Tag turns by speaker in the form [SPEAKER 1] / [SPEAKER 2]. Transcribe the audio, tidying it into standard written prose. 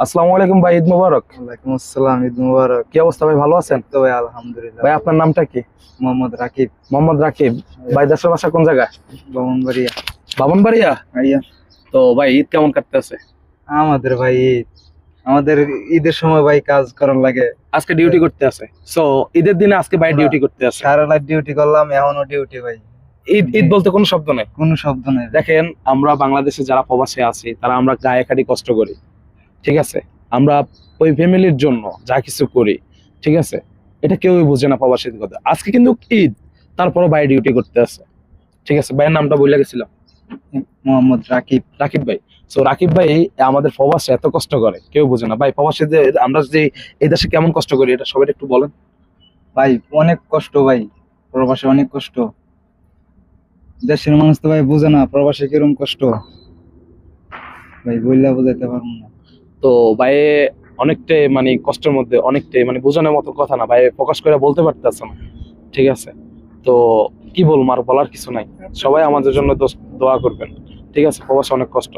[SPEAKER 1] আসসালামু আলাইকুম ভাই, ঈদ মোবারক।
[SPEAKER 2] ওয়ালাইকুম আসসালাম, ঈদ মুবারক।
[SPEAKER 1] কি অবস্থা ভাই, ভালো আছেন?
[SPEAKER 2] তো ভাই আলহামদুলিল্লাহ।
[SPEAKER 1] ভাই আপনার নামটা কি?
[SPEAKER 2] মোহাম্মদ রাকিব,
[SPEAKER 1] মোহাম্মদ রাকিব। ভাই দেশের বাসা কোন জায়গায়?
[SPEAKER 2] ব্রাহ্মণবাড়িয়া।
[SPEAKER 1] বামনবাড়িয়া।
[SPEAKER 2] ভাইয়া
[SPEAKER 1] তো ভাই ঈদ কেমন কাটতেছে?
[SPEAKER 2] আমাদের ভাই আমাদের ঈদের সময় ভাই কাজ করার লাগে।
[SPEAKER 1] আজকে ডিউটি করতে আছে, সো ঈদের দিনে আজকে ভাই ডিউটি করতে আছে।
[SPEAKER 2] সারা রাত ডিউটি করলাম, এখনো ডিউটি ভাই।
[SPEAKER 1] ঈদ ঈদ বলতে কোনো শব্দ নাই।
[SPEAKER 2] কোনো শব্দ নেই।
[SPEAKER 1] দেখেন, আমরা বাংলাদেশে যারা প্রবাসে আছি তারা আমরা গায়ে খাটি কষ্ট করি, ঠিক আছে? আমরা ওই ফ্যামিলির জন্য যা কিছু করি, ঠিক আছে? এটা কেউই বুঝে না প্রবাসীর কথা। আজকে কিন্তু ঈদ, তারপরও ভাই ডিউটি করতে আছে, ঠিক আছে? ভাইয়ের নামটা বলে গেছিলাম,
[SPEAKER 2] মোহাম্মদ রাকিব।
[SPEAKER 1] রাকিব ভাই। সো রাকিব ভাই আমাদের প্রবাসে এত কষ্ট করে কেউ বোঝে না ভাই। প্রবাসে যে আমরা যে এই দেশে কেমন কষ্ট করি এটা সবাই একটু বলেন।
[SPEAKER 2] ভাই অনেক কষ্ট ভাই, প্রবাসে অনেক কষ্ট। দেশের মানুষ তো ভাই বুঝে না প্রবাসে কিরকম কষ্ট, ভাই বললে বোঝাইতে পারবো না।
[SPEAKER 1] তো ভাই অনেকটাই মানে কষ্টের মধ্যে, অনেকটাই মানে বোঝানোর মতো কথা না ভাই, প্রকাশ করে বলতে পারতেছে না, ঠিক আছে? তো কি বলবো, আর বলার কিছু নাই। সবাই আমাদের জন্য দোয়া করবেন, ঠিক আছে? প্রবাসে অনেক কষ্ট।